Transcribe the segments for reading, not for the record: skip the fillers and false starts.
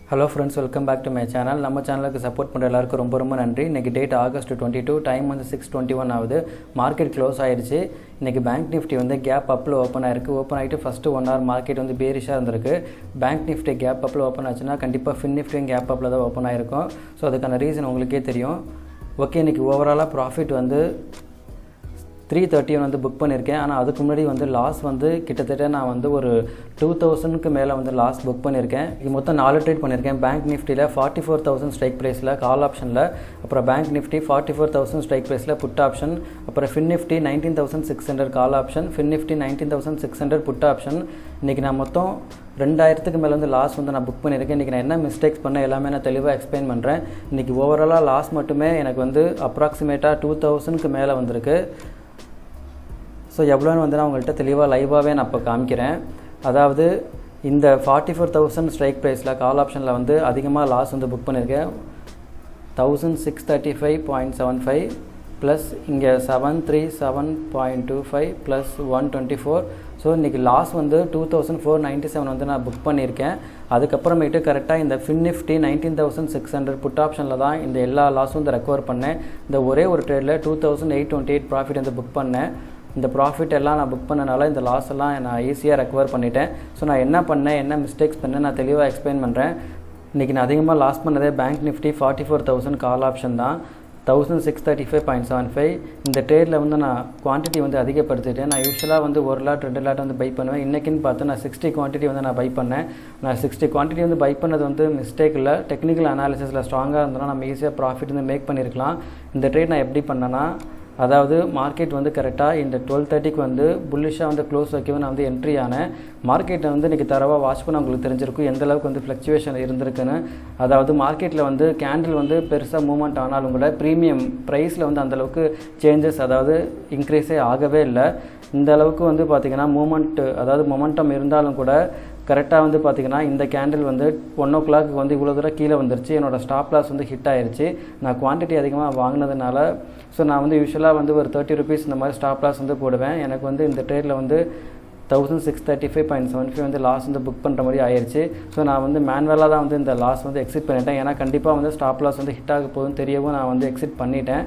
Hello friends, welcome back to my channel. நம்ம சேனலுக்கு support பண்ணுற எல்லாருக்கும் ரொம்ப ரொம்ப நன்றி. இன்னைக்கு டேட் August 22, டைம் வந்து 6:21 ஆகுது. மார்க்கெட் க்ளோஸ் ஆயிருச்சு. இன்னைக்கு பேங்க் நிஃப்டி வந்து கேப் அப்பில் ஓப்பன் ஆயிருக்கு. ஓப்பன் ஆகிட்டு ஃபஸ்ட்டு 1 hour மார்க்கெட் வந்து பேரிஷாக இருந்திருக்கு. பேங்க் நிஃப்டி கேப் அப்பில் ஓப்பன் ஆச்சுன்னா கண்டிப்பாக ஃபின் நிஃப்டியும் கேப் அப்பில் தான் ஓப்பன் ஆயிருக்கும். ஸோ அதுக்கான ரீசன் உங்களுக்கே தெரியும். ஓகே, இன்றைக்கி ஓவராலாக ப்ராஃபிட் வந்து 331 வந்து புக் பண்ணியிருக்கேன். ஆனால் அதுக்கு முன்னாடி வந்து லாஸ் வந்து கிட்டத்தட்ட நான் வந்து ஒரு 2000க்கு மேலே வந்து லாஸ் புக் பண்ணியிருக்கேன். இது மொத்தம் 4 ட்ரேட் பண்ணியிருக்கேன். பேங்க் நிஃப்டியில் 44,000 ஸ்ட்ரைக் ப்ரைஸில் கால் ஆப்ஷனில், அப்புறம் பேங்க் நிஃப்டி 44,000 ஸ்ட்ரைக் ப்ரைஸில் புட் ஆப்ஷன், அப்புறம் fin nifty 19,600 call option, fin nifty 19,600 put option. இன்றைக்கி நான் மொத்தம் 2000க்கு மேலே வந்து லாஸ் வந்து நான் புக் பண்ணியிருக்கேன். இன்றைக்கி நான் என்ன மிஸ்டேக்ஸ் பண்ணேன் எல்லாமே நான் தெளிவாக எக்ஸ்பிளைன் பண்ணுறேன். இன்றைக்கி ஓவராலாக லாஸ் மட்டுமே எனக்கு வந்து அப்ராக்சிமேட்டாக 2000க்கு மேலே வந்திருக்கு. ஸோ எவ்வளோன்னு வந்து நான் உங்கள்கிட்ட தெளிவாக லைவாகவே நான் இப்போ காமிக்கிறேன். அதாவது இந்த 44,000 ஸ்ட்ரைக் ப்ரைஸில் கால் ஆப்ஷனில் வந்து அதிகமாக லாஸ் வந்து புக் பண்ணியிருக்கேன். 1635.75 ப்ளஸ் இங்கே 737.25 ப்ளஸ் 124. ஸோ இன்றைக்கி லாஸ் வந்து 2497 வந்து நான் புக் பண்ணியிருக்கேன். அதுக்கப்புறமேட்டு கரெக்டாக இந்த ஃபின் நிஃப்டி 19,600 புட் ஆப்ஷனில் தான் இந்த எல்லா லாஸும் வந்து ரெக்கவர் பண்ணேன். இந்த ஒரே ஒரு ட்ரேடில் 2828 ப்ராஃபிட் வந்து புக் பண்ணேன். இந்த ப்ராஃபிட் எல்லாம் நான் புக் பண்ணனால இந்த லாஸ் எல்லாம் நான் ஈஸியாக ரெக்கவர் பண்ணிட்டேன். ஸோ நான் என்ன பண்ணேன், என்ன மிஸ்டேக்ஸ் பண்ணேன் நான் தெளிவாக எக்ஸ்பிளைன் பண்ணுறேன். இன்றைக்கி நான் அதிகமாக லாஸ் பண்ணதே பேங்க் நிஃப்டி 44,000 கால் ஆப்ஷன் தான். 1635.75 இந்த ட்ரேடில் வந்து நான் குவான்டிட்டி வந்து அதிகப்படுத்திட்டேன். நான் யூஸ்வலாக வந்து 1 லாட் 2 லாட் வந்து பை பண்ணுவேன். இன்றைக்கின்னு பார்த்து நான் 60 குவான்டிட்டி வந்து நான் பை பண்ணேன். நான் 60 குவான்டிட்டி வந்து பை பண்ணது வந்து மிஸ்டேக் இல்லை. டெக்னிக்கல் அனாலிசிஸில் ஸ்ட்ராங்காக இருந்தோம்னா நம்ம ஈஸியாக ப்ராஃபிட் வந்து மேக் பண்ணியிருக்கலாம். இந்த ட்ரேட் நான் எப்படி பண்ணேன்னா, அதாவது மார்க்கெட் வந்து கரெக்டாக இந்த 12:30க்கு வந்து புல்லிஷாக வந்து க்ளோஸ் வைக்கவும் நான் வந்து என்ட்ரி ஆனேன். மார்க்கெட்டை வந்து இன்றைக்கி தரவாக வாட்ச் பண்ண உங்களுக்கு தெரிஞ்சிருக்கும் எந்தளவுக்கு வந்து ஃப்ளக்சுவேஷன் இருந்திருக்குன்னு. அதாவது மார்க்கெட்டில் வந்து கேண்டில் வந்து பெருசாக மூவ்மெண்ட் ஆனாலும் கூட ப்ரீமியம் ப்ரைஸில் வந்து அந்தளவுக்கு சேஞ்சஸ் அதாவது இன்க்ரீஸே ஆகவே இல்லை. இந்த அளவுக்கு வந்து பார்த்திங்கன்னா மூமெண்ட்டு அதாவது மொமெண்டம் இருந்தாலும் கூட கரெக்டாக வந்து பார்த்திங்கன்னா இந்த கேண்டில் வந்து 1 o'clock வந்து இவ்வளோ தூரம் கீழே வந்துருச்சு. என்னோடய ஸ்டாப் லாஸ் வந்து ஹிட் ஆயிடுச்சு. நான் குவான்டிட்டி அதிகமாக வாங்கினதுனால ஸோ நான் வந்து யூஸ்வலாக வந்து ஒரு 30 rupees இந்த மாதிரி ஸ்டாப் லாஸ் வந்து போடுவேன். எனக்கு வந்து இந்த ட்ரேடில் வந்து 1635.75 வந்து லாஸ் வந்து புக் பண்ணுற மாதிரி ஆயிடுச்சு. ஸோ நான் வந்து மேனுவலாக தான் வந்து இந்த லாஸ் வந்து எக்ஸிட் பண்ணிட்டேன். ஏன்னா கண்டிப்பாக வந்து ஸ்டாப் லாஸ் வந்து ஹிட் ஆக போகுதுன்னு தெரியவும் நான் வந்து எக்ஸிட் பண்ணிட்டேன்.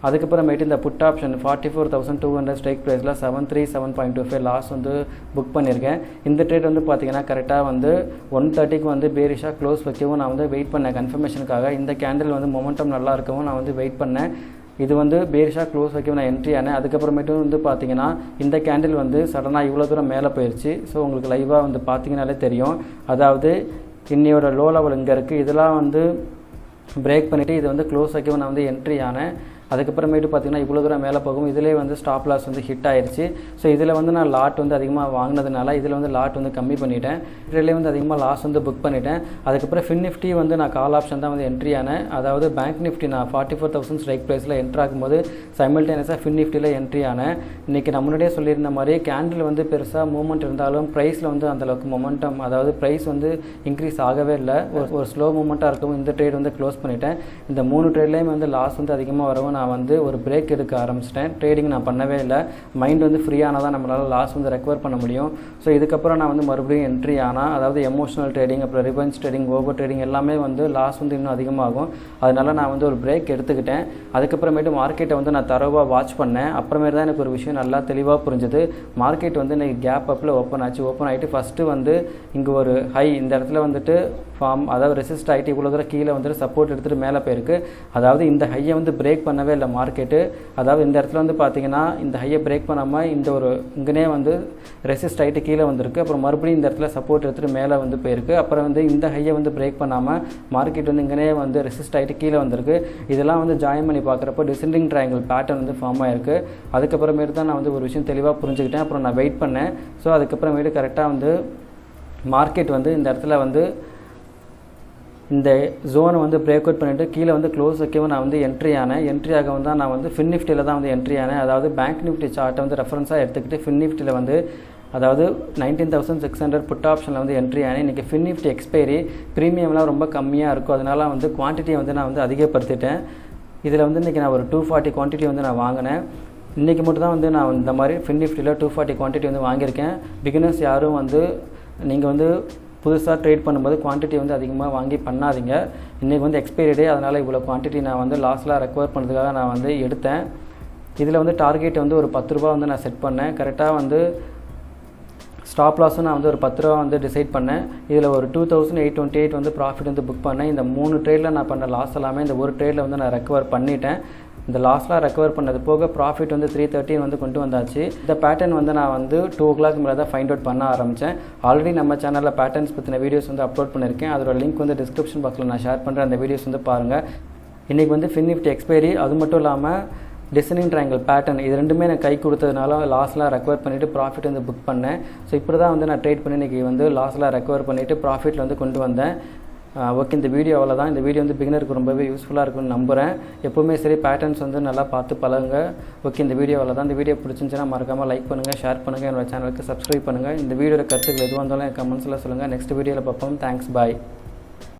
அதுக்கப்புறமேட்டு இந்த புட் ஆப்ஷன் 44,200 ஸ்ட்ரைக் ப்ரைஸில் 737.25 லாஸ் வந்து புக் பண்ணியிருக்கேன். இந்த ட்ரேட் வந்து பார்த்திங்கன்னா கரெக்டாக வந்து 1:30க்கு வந்து பேரிஷாக க்ளோஸ் வைக்கவும் நான் வந்து வெயிட் பண்ணேன் கன்ஃபர்மேஷனுக்காக. இந்த கேண்டில் வந்து மொமெண்டம் நல்லா இருக்கவும் நான் வந்து வெயிட் பண்ணேன். இது வந்து பேரிஷாக க்ளோஸ் வைக்கவும் நான் என்ட்ரி ஆனேன். அதுக்கப்புறமேட்டு வந்து பார்த்திங்கன்னா இந்த கேண்டில் வந்து சடனாக இவ்வளோ தூரம் மேலே போயிடுச்சு. ஸோ உங்களுக்கு லைவாக வந்து பார்த்திங்கனாலே தெரியும். அதாவது இன்னையோட லோ லெவல் இங்கே இருக்குது. இதெல்லாம் வந்து பிரேக் பண்ணிவிட்டு இது வந்து க்ளோஸ் வைக்கவும் நான் வந்து என்ட்ரி ஆனேன். அதுக்கப்புறமேட்டு பார்த்திங்கன்னா இவ்வளோ தூரம் மேலே போகும். இதிலே வந்து ஸ்டாப் லாஸ் வந்து ஹிட் ஆயிடுச்சு. ஸோ இதில் வந்து நான் லாட் வந்து அதிகமாக வாங்கினதுனால இதில் வந்து லாட் வந்து கம்மி பண்ணிட்டேன். இதிலே வந்து அதிகமாக லாஸ் வந்து புக் பண்ணிட்டேன். அதுக்கப்புறம் ஃபின் நிஃப்டி வந்து நான் கால் ஆப்ஷன் தான் வந்து என்ட்ரி ஆனேன். அதாவது பேங்க் நிஃப்டி நான் 44,000 ஸ்ட்ரைக் ப்ரைஸில் என்ட்ரு ஆகும்போது சைமல்டேனியஸாக ஃபின் நிஃப்டியில் என்ட்ரி ஆனேன். இன்றைக்கி நான் முன்னாடியே சொல்லியிருந்த மாதிரி கேண்டில் வந்து பெருசாக மூவ்மெண்ட் இருந்தாலும் ப்ரைஸில் வந்து அந்தளவுக்கு மொமெண்டம் அதாவது ப்ரைஸ் வந்து இன்க்ரீஸ் ஆகவே இல்லை. ஒரு ஸ்லோ மூவ்மெண்ட்டாக இருக்கும். இந்த ட்ரேட் வந்து க்ளோஸ் பண்ணிட்டேன். இந்த 3 ட்ரேட்லேயுமே வந்து லாஸ் வந்து அதிகமாக வரவும் நான் வந்து ஒரு பிரேக் எடுக்க ஆரம்பிச்சிட்டேன். ட்ரேடிங் நான் பண்ணவே இல்லை. மைண்ட் வந்து ஃப்ரீயானால் தான் நம்மளால் லாஸ் வந்து ரெக்கவர் பண்ண முடியும். ஸோ இதுக்கப்புறம் நான் வந்து மறுபடியும் என்ட்ரி ஆனால் அதாவது எமோஷனல் ட்ரேடிங் அப்புறம் ரிவெஞ்ச் ட்ரேடிங் ஓவர் ட்ரேடிங் எல்லாமே வந்து லாஸ் வந்து இன்னும் அதிகமாகும். அதனால நான் வந்து ஒரு பிரேக் எடுத்துக்கிட்டேன். அதுக்கப்புறமேட்டு மார்க்கெட்டை வந்து நான் தரவாக வாட்ச் பண்ணேன். அப்புறமேட்டு தான் எனக்கு ஒரு விஷயம் நல்லா தெளிவாக புரிஞ்சுது. மார்க்கெட் வந்து இன்றைக்கி கேப் அப்பில் ஓப்பன் ஆச்சு. ஓப்பன் ஆகிட்டு ஃபஸ்ட்டு வந்து இங்கே ஒரு ஹை இந்த இடத்துல வந்துட்டு ஃபார்ம் அதாவது ரெசிஸ்ட் ஆகிட்டு இவ்வளோ தூரம் கீழே வந்துட்டு சப்போர்ட் எடுத்துகிட்டு மேலே போயிருக்கு. அதாவது இந்த ஹையை வந்து பிரேக் பண்ணவே இல்லை மார்க்கெட்டு. அதாவது இந்த இடத்துல வந்து பார்த்திங்கன்னா இந்த ஹையை பிரேக் பண்ணாமல் இந்த ஒரு இங்கனே வந்து ரெசிஸ்ட் ஆகிட்டு கீழே வந்திருக்கு. அப்புறம் மறுபடியும் இந்த இடத்துல சப்போர்ட் எடுத்துகிட்டு மேலே வந்து போயிருக்கு. அப்புறம் வந்து இந்த ஹையை வந்து பிரேக் பண்ணாமல் மார்க்கெட் வந்து இங்கனே வந்து ரெசிஸ்ட் ஆகிட்டு கீழே வந்திருக்கு. இதெல்லாம் வந்து ஜாயின் பண்ணி பார்க்குறப்போ டிசெண்டிங் ட்ரையாங்கிள் பேட்டர்ன் வந்து ஃபார்ம் ஆகிருக்கு. அதுக்கப்புறமேட்டு தான் நான் வந்து ஒரு விஷயம் தெளிவாக புரிஞ்சுக்கிட்டேன். அப்புறம் நான் வெயிட் பண்ணேன். ஸோ அதுக்கப்புறமேட்டு கரெக்டாக வந்து மார்க்கெட் வந்து இந்த இடத்துல வந்து இந்த ஜோனை வந்து பிரேக் அவுட் பண்ணிவிட்டு கீழே வந்து க்ளோஸ் வைக்கவும் நான் வந்து என்ட்ரி ஆனேன். என்ட்ரி ஆகவும் தான் நான் வந்து ஃபின் நிஃப்டியில் தான் வந்து என்ட்ரி ஆனேன். அதாவது பேங்க் நிஃப்டி சார்ட்டை வந்து ரெஃபரன்ஸாக எடுத்துக்கிட்டு ஃபின் நிஃப்டியில் வந்து அதாவது 19,600 புட் ஆப்ஷனில் வந்து என்ட்ரி ஆனேன். இன்றைக்கி ஃபின் நிஃப்டி எக்ஸ்பைரி ப்ரீமியம்லாம் ரொம்ப கம்மியாக இருக்கும். அதனால் வந்து குவான்டிட்டியை வந்து நான் வந்து அதிகப்படுத்திட்டேன். இதில் வந்து இன்றைக்கி நான் ஒரு 240 குவான்டிட்டி வந்து நான் வாங்கினேன். இன்றைக்கி மட்டும் தான் வந்து நான் இந்த மாதிரி ஃபின் நிஃப்டியில் 240 குவான்டிட்டி வந்து வாங்கியிருக்கேன். பிகினர்ஸ் யாரும் வந்து நீங்கள் வந்து புதுசாக ட்ரேட் பண்ணும்போது குவான்டிட்டி வந்து அதிகமாக வாங்கி பண்ணாதீங்க. இன்றைக்கி வந்து எக்ஸ்பைரி டே, அதனால் இவ்வளோ குவான்டிட்டி நான் வந்து லாஸ்லாம் ரெக்கவர் பண்ணுறதுக்காக நான் வந்து எடுத்தேன். இதில் வந்து டார்கெட் வந்து ஒரு 10 ரூபா வந்து நான் செட் பண்ணேன். கரெக்டாக வந்து ஸ்டாப் லாஸும் நான் வந்து ஒரு 10 ரூபா வந்து டிசைட் பண்ணேன். இதில் ஒரு 2828 வந்து ப்ராஃபிட் வந்து புக் பண்ணேன். இந்த 3 ட்ரேடில் நான் பண்ண லாஸ் எல்லாமே இந்த ஒரு ட்ரேடில் வந்து நான் ரெக்கவர் பண்ணிட்டேன். இந்த லாஸ்லாம் ரெக்கவர் பண்ணது போக ப்ராஃபிட் வந்து 313 வந்து கொண்டு வந்தாச்சு. இந்த பேட்டர்ன் வந்து நான் வந்து 2 o'clock மேலே தான் ஃபைண்ட் அவுட் பண்ண ஆரம்பித்தேன். ஆல்ரெடி நம்ம சேனலில் பேட்டர்ன்ஸ் பற்றின வீடியோஸ் வந்து அப்லோட் பண்ணியிருக்கேன். அதோட லிங்க் வந்து டிஸ்கிரிப்ஷன் பாக்ஸில் நான் ஷேர் பண்ணுறேன். அந்த வீடியோஸ் வந்து பாருங்கள். இன்றைக்கி வந்து ஃபின் நிஃப்டி எக்ஸ்பைரி, அது மட்டும் இல்லாமல் டிசைனிங் ட்ரையாங்கிள் பேட்டர்ன், இது ரெண்டுமே எனக்கு கை கொடுத்ததுனால லாஸ்லாம் ரெக்கவர் பண்ணிவிட்டு ப்ராஃபிட் வந்து புக் பண்ணேன். ஸோ இப்படி தான் வந்து நான் ட்ரேட் பண்ணி இன்றைக்கி வந்து லாஸ்லாம் ரெக்கவர் பண்ணிவிட்டு ப்ராஃபிட்டில் வந்து கொண்டு வந்தேன். ஓகே, இந்த வீடியோ அவ்வளோதான். இந்த வீடியோ வந்து பிகினருக்கு ரொம்பவே யூஸ்ஃபுல்லாக இருக்கும்னு நம்புகிறேன். எப்போவுமே சரி பேட்டர்ன்ஸ் வந்து நல்லா பார்த்து பழகுங்க. ஓகே, இந்த வீடியோ அவ்வளோதான். இந்த வீடியோ பிடிச்சிருந்துச்சுன்னா மறக்காமல் லைக் பண்ணுங்கள், ஷேர் பண்ணுங்கள், என்னோட சேனலுக்கு சப்ஸ்கிரைப் பண்ணுங்கள். இந்த வீடியோட கருத்துக்கள் எதுவாக இருந்தாலும் என் கமெண்ட்ஸில் சொல்லுங்கள். நெக்ஸ்ட் வீடியோவில் பார்ப்போம். தேங்க்ஸ், பாய்.